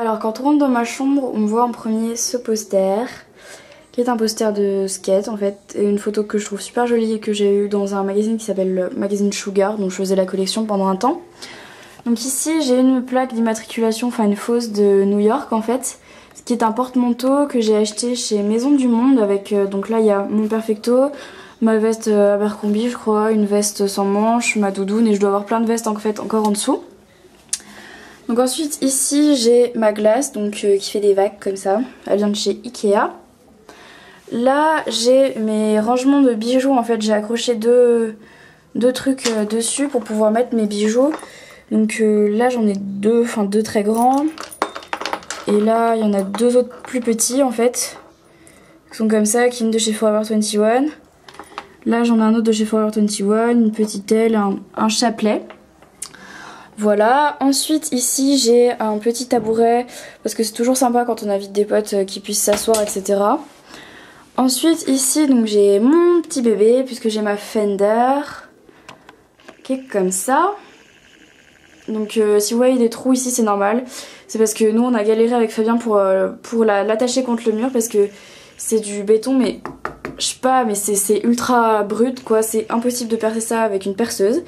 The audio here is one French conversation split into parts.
Alors quand on rentre dans ma chambre, on voit en premier ce poster, qui est un poster de skate en fait, et une photo que je trouve super jolie et que j'ai eue dans un magazine qui s'appelle le magazine Sugar, dont je faisais la collection pendant un temps. Donc ici j'ai une plaque d'immatriculation, enfin une fausse de New York en fait, ce qui est un porte-manteau que j'ai acheté chez Maison du Monde avec, donc là il y a mon perfecto, ma veste Abercrombie je crois, une veste sans manches, ma doudoune et je dois avoir plein de vestes en fait encore en dessous. Donc ensuite ici j'ai ma glace donc qui fait des vagues comme ça, elle vient de chez Ikea. Là j'ai mes rangements de bijoux en fait, j'ai accroché deux trucs dessus pour pouvoir mettre mes bijoux. Donc là j'en ai deux très grands. Et là il y en a deux autres plus petits en fait. Qui sont comme ça, qui viennent de chez Forever 21. Là j'en ai un autre de chez Forever 21, une petite aile, un chapelet. Voilà, ensuite ici j'ai un petit tabouret parce que c'est toujours sympa quand on invite des potes qui puissent s'asseoir, etc. Ensuite ici donc j'ai mon petit bébé puisque j'ai ma Fender qui est comme ça. Donc si vous voyez des trous ici c'est normal, c'est parce que nous on a galéré avec Fabien pour l'attacher contre le mur parce que c'est du béton mais je sais pas mais c'est ultra brut quoi, c'est impossible de percer ça avec une perceuse.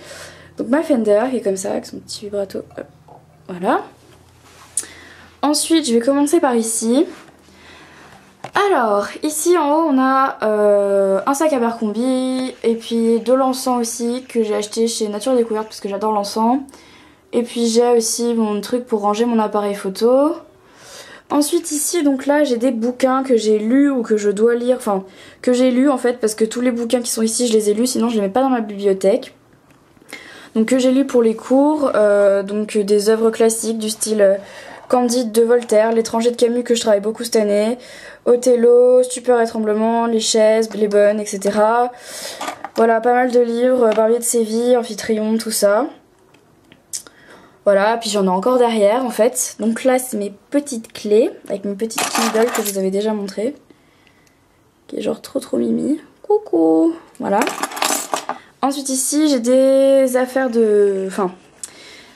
Donc ma Fender qui est comme ça avec son petit vibrato, voilà. Ensuite je vais commencer par ici. Alors ici en haut on a un sac Abercrombie et puis de l'encens aussi que j'ai acheté chez Nature et Découverte parce que j'adore l'encens. Et puis j'ai aussi mon truc pour ranger mon appareil photo. Ensuite ici donc là j'ai des bouquins que j'ai lus ou que je dois lire, enfin que j'ai lus en fait parce que tous les bouquins qui sont ici je les ai lus sinon je les mets pas dans ma bibliothèque. Donc que j'ai lu pour les cours, donc des œuvres classiques du style Candide de Voltaire, L'étranger de Camus que je travaille beaucoup cette année, Othello, Stupeur et Tremblement, Les Chaises, Les Bonnes, etc. Voilà, pas mal de livres, Barbier de Séville, Amphitryon, tout ça. Voilà, puis j'en ai encore derrière en fait. Donc là c'est mes petites clés, avec mes petites Kindle que je vous avais déjà montré. Qui est genre trop mimi. Coucou. Voilà. Ensuite ici j'ai des affaires de... Enfin,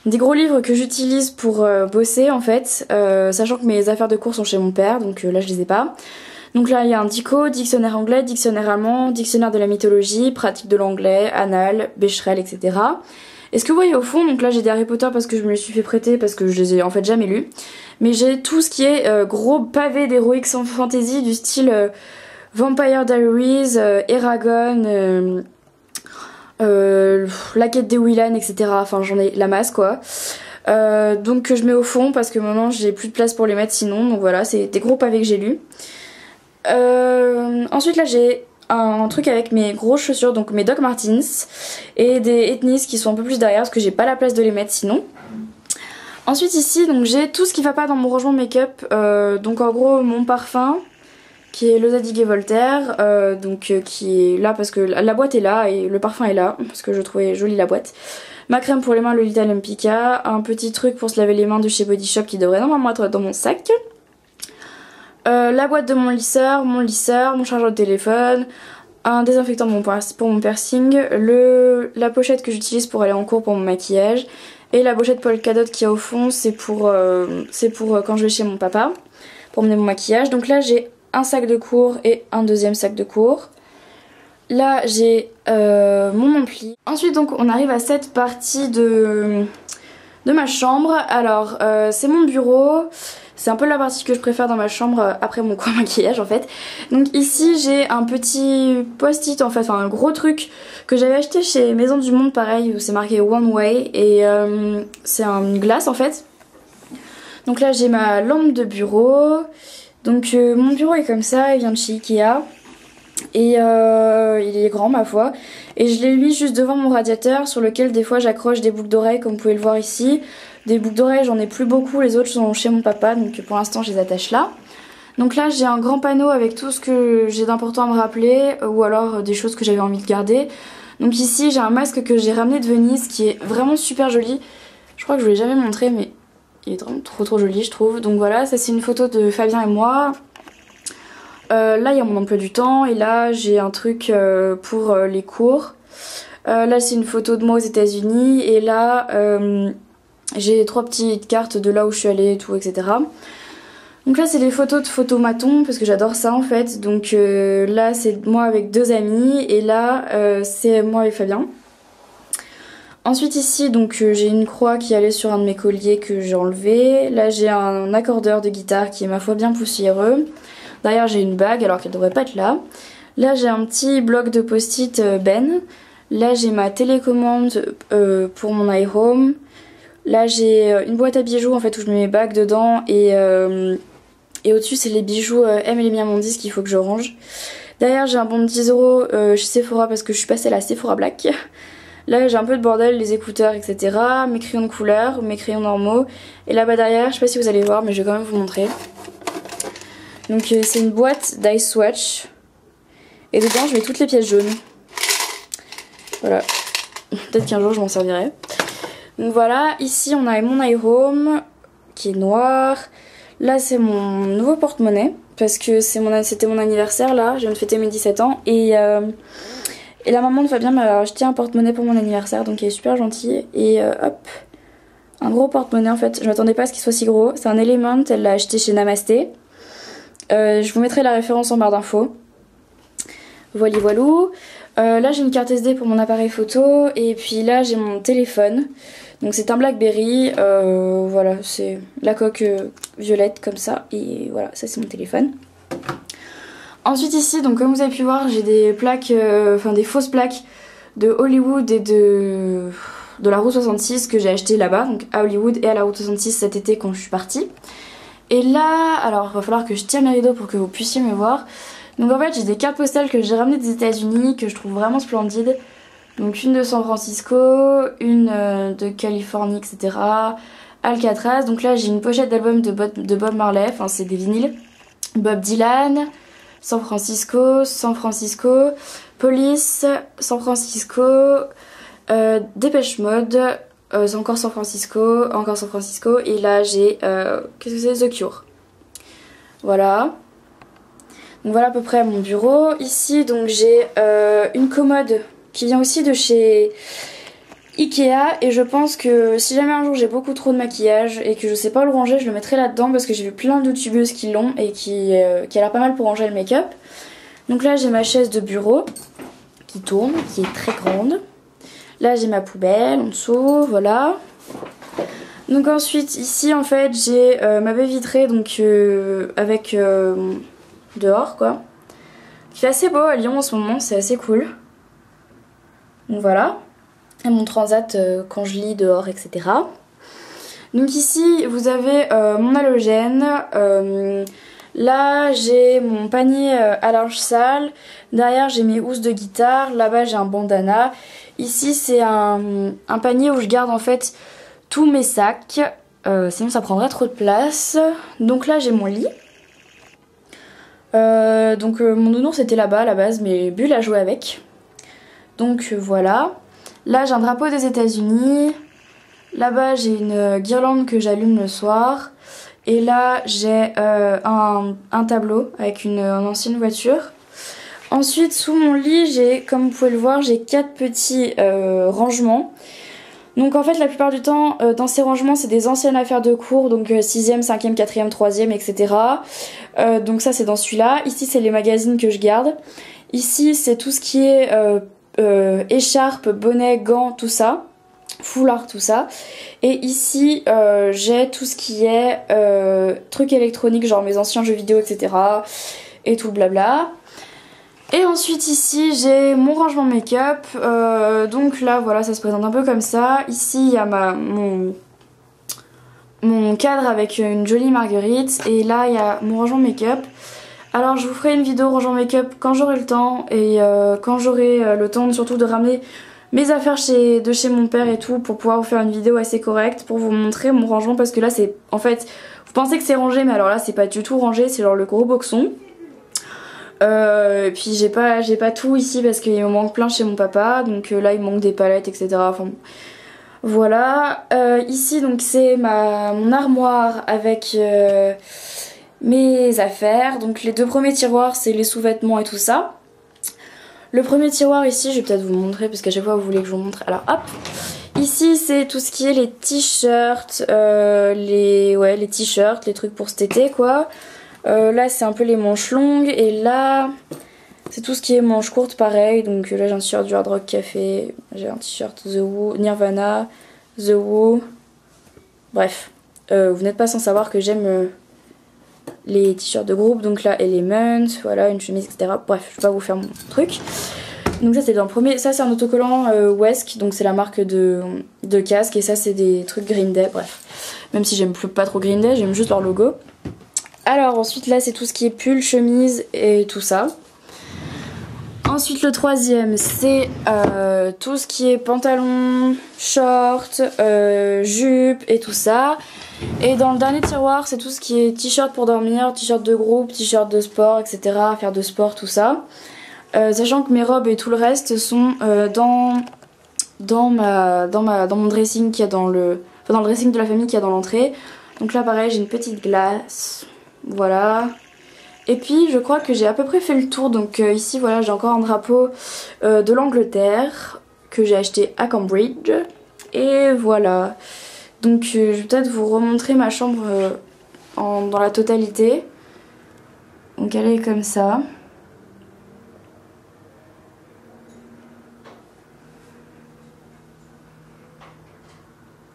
des gros livres que j'utilise pour bosser en fait. Sachant que mes affaires de cours sont chez mon père, donc là je les ai pas. Donc là il y a un dico, dictionnaire anglais, dictionnaire allemand, dictionnaire de la mythologie, pratique de l'anglais, annales, Becherel, etc. Et ce que vous voyez au fond, donc là j'ai des Harry Potter parce que je me les suis fait prêter parce que je les ai en fait jamais lus. Mais j'ai tout ce qui est gros pavé d'Heroic Fantasy du style Vampire Diaries, Eragon, La Quête des Willan, etc. Enfin j'en ai la masse quoi. Donc que je mets au fond parce que maintenant j'ai plus de place pour les mettre sinon. Donc voilà, c'est des gros pavés que j'ai lus. Ensuite là j'ai un truc avec mes grosses chaussures, donc mes Doc Martens et des Ethnies qui sont un peu plus derrière parce que j'ai pas la place de les mettre sinon. Ensuite ici donc j'ai tout ce qui va pas dans mon rangement make-up, donc en gros mon parfum qui est le Zadig et Voltaire, qui est là parce que la boîte est là et le parfum est là parce que je trouvais jolie la boîte. Ma crème pour les mains Lolita Olympica, un petit truc pour se laver les mains de chez Body Shop qui devrait normalement être dans mon sac. La boîte de mon lisseur, mon chargeur de téléphone, un désinfectant pour mon piercing, la pochette que j'utilise pour aller en cours pour mon maquillage et la pochette polka dot qu'il y a au fond c'est pour quand je vais chez mon papa pour mener mon maquillage. Donc là j'ai un sac de cours et un deuxième sac de cours. Là j'ai mon ampli. Ensuite donc on arrive à cette partie de ma chambre. Alors c'est mon bureau. C'est un peu la partie que je préfère dans ma chambre après mon coin maquillage en fait. Donc ici j'ai un petit post-it en fait, enfin un gros truc que j'avais acheté chez Maison du Monde pareil où c'est marqué One Way et c'est une glace en fait. Donc là j'ai ma lampe de bureau. Donc mon bureau est comme ça, il vient de chez Ikea. Et il est grand ma foi. Et je l'ai mis juste devant mon radiateur sur lequel des fois j'accroche des boucles d'oreilles comme vous pouvez le voir ici. Des boucles d'oreilles j'en ai plus beaucoup, les autres sont chez mon papa donc pour l'instant je les attache là. Donc là j'ai un grand panneau avec tout ce que j'ai d'important à me rappeler ou alors des choses que j'avais envie de garder. Donc ici j'ai un masque que j'ai ramené de Venise qui est vraiment super joli. Je crois que je vous l'ai jamais montré mais il est vraiment trop joli je trouve. Donc voilà, ça c'est une photo de Fabien et moi. Là il y a mon emploi du temps et là j'ai un truc pour les cours. Là c'est une photo de moi aux États-Unis et là J'ai 3 petites cartes de là où je suis allée et tout, etc. Donc là c'est des photos de photomaton parce que j'adore ça en fait. Donc là c'est moi avec 2 amis et là c'est moi et Fabien. Ensuite ici donc j'ai une croix qui allait sur un de mes colliers que j'ai enlevé. Là j'ai un accordeur de guitare qui est ma foi bien poussiéreux. Derrière j'ai une bague alors qu'elle devrait pas être là. Là j'ai un petit bloc de post-it Ben. Là j'ai ma télécommande pour mon iHome. Là j'ai une boîte à bijoux en fait où je mets mes bagues dedans et au-dessus c'est les bijoux M et les miens mon disque qu'il faut que je range. Derrière j'ai un bon de 10 € chez Sephora parce que je suis passée à la Sephora Black. Là j'ai un peu de bordel, les écouteurs etc. Mes crayons de couleur, mes crayons normaux. Et là-bas derrière, je sais pas si vous allez voir mais je vais quand même vous montrer. Donc c'est une boîte d'Ice Swatch. Et dedans je mets toutes les pièces jaunes. Voilà. Peut-être qu'un jour je m'en servirai. Donc voilà, ici on a mon iHome qui est noir. Là c'est mon nouveau porte-monnaie parce que c'était mon anniversaire là, je viens de fêter mes 17 ans et la maman de Fabien m'a acheté un porte-monnaie pour mon anniversaire donc il est super gentil et hop, un gros porte-monnaie en fait, je m'attendais pas à ce qu'il soit si gros, c'est un Element, elle l'a acheté chez Namasté. Je vous mettrai la référence en barre d'infos. Voilà voilou. Là j'ai une carte SD pour mon appareil photo et puis là j'ai mon téléphone. Donc c'est un Blackberry, voilà c'est la coque violette comme ça et voilà ça c'est mon téléphone. Ensuite ici donc comme vous avez pu voir j'ai des plaques, enfin des fausses plaques de Hollywood et de la route 66 que j'ai acheté là-bas, donc à Hollywood et à la route 66 cet été quand je suis partie. Et là, alors il va falloir que je tire mes rideaux pour que vous puissiez me voir. Donc en fait j'ai des cartes postales que j'ai ramenées des États-Unis que je trouve vraiment splendides. Donc une de San Francisco, une de Californie, etc. Alcatraz. Donc là j'ai une pochette d'album de Bob Marley, enfin c'est des vinyles. Bob Dylan, San Francisco, Police, San Francisco, Depeche Mode, encore San Francisco. Et là j'ai, qu'est-ce que c'est, The Cure. Voilà. Donc voilà à peu près mon bureau. Ici donc j'ai une commode qui vient aussi de chez Ikea et je pense que si jamais un jour j'ai beaucoup trop de maquillage et que je sais pas le ranger, je le mettrai là-dedans parce que j'ai vu plein de youtubeuses qui l'ont et qui a l'air pas mal pour ranger le make-up. Donc là j'ai ma chaise de bureau qui tourne, qui est très grande. Là j'ai ma poubelle en dessous, voilà. Donc ensuite ici en fait j'ai ma baie vitrée donc avec dehors quoi. Qui fait assez beau à Lyon en ce moment, c'est assez cool. Donc voilà, et mon transat quand je lis dehors, etc. Donc ici, vous avez mon halogène. Là, j'ai mon panier à linge sale. Derrière, j'ai mes housses de guitare. Là-bas, j'ai un bandana. Ici, c'est un panier où je garde en fait tous mes sacs. Sinon, ça prendrait trop de place. Donc là, j'ai mon lit. Mon nounours était là-bas à la base, mais Bulle a joué avec. Donc voilà. Là j'ai un drapeau des États-Unis. Là-bas j'ai une guirlande que j'allume le soir. Et là j'ai un tableau avec une ancienne voiture. Ensuite sous mon lit j'ai, comme vous pouvez le voir, j'ai 4 petits rangements. Donc en fait la plupart du temps dans ces rangements c'est des anciennes affaires de cours, donc 6ème, 5ème, 4ème, 3ème, etc. Donc ça c'est dans celui-là. Ici c'est les magazines que je garde. Ici c'est tout ce qui est écharpe, bonnet, gants, tout ça. Foulard, tout ça. Et ici j'ai tout ce qui est trucs électroniques, genre mes anciens jeux vidéo, etc. Et tout le blabla. Et ensuite ici j'ai mon rangement make-up, donc là voilà ça se présente un peu comme ça. Ici il y a mon cadre avec une jolie marguerite et là il y a mon rangement make-up. Alors je vous ferai une vidéo rangement make-up quand j'aurai le temps et quand j'aurai le temps surtout de ramener mes affaires de chez mon père et tout pour pouvoir vous faire une vidéo assez correcte pour vous montrer mon rangement parce que là c'est en fait vous pensez que c'est rangé mais alors là c'est pas du tout rangé, c'est genre le gros boxon. Et puis j'ai pas tout ici parce qu'il me manque plein chez mon papa, donc là il me manque des palettes, etc. Enfin voilà. Ici donc c'est mon armoire avec mes affaires. Donc les 2 premiers tiroirs c'est les sous-vêtements et tout ça. Le premier tiroir ici je vais peut-être vous montrer parce qu'à chaque fois vous voulez que je vous montre. Alors hop, Ici c'est tout ce qui est les t-shirts, les t-shirts, les trucs pour cet été quoi. Là c'est un peu les manches longues et là c'est tout ce qui est manches courtes pareil. Donc là j'ai un t-shirt du Hard Rock Café, j'ai un t-shirt The Who, Nirvana, The Who. Bref, vous n'êtes pas sans savoir que j'aime les t-shirts de groupe. Donc là Element, voilà une chemise etc. Bref je vais pas vous faire mon truc. Donc ça c'est dans le premier, ça c'est un autocollant Wesk, donc c'est la marque de casque et ça c'est des trucs Green Day, bref. Même si j'aime pas trop Green Day, j'aime juste leur logo. Alors ensuite là c'est tout ce qui est pull, chemise et tout ça. Ensuite le troisième c'est tout ce qui est pantalon, short, jupe et tout ça. Et dans le dernier tiroir c'est tout ce qui est t-shirt pour dormir, t-shirt de groupe, t-shirt de sport, etc. Faire de sport, tout ça. Sachant que mes robes et tout le reste sont dans mon dressing qui a dans le dressing de la famille qui a dans l'entrée. Donc là pareil j'ai une petite glace, voilà. Et puis je crois que j'ai à peu près fait le tour. Donc ici voilà j'ai encore un drapeau de l'Angleterre que j'ai acheté à Cambridge. Et voilà. Donc je vais peut-être vous remontrer ma chambre dans la totalité. Donc elle est comme ça.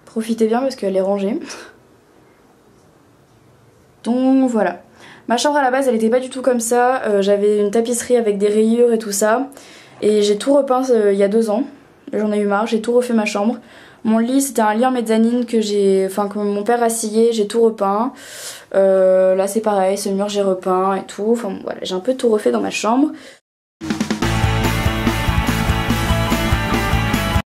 Profitez bien parce qu'elle est rangée. Donc voilà. Ma chambre à la base elle était pas du tout comme ça. J'avais une tapisserie avec des rayures et tout ça. Et j'ai tout repeint il y a 2 ans. J'en ai eu marre, j'ai tout refait ma chambre. Mon lit c'était un lit en mezzanine que mon père a scié, j'ai tout repeint. Là c'est pareil, ce mur j'ai repeint et tout. Enfin voilà, j'ai un peu tout refait dans ma chambre.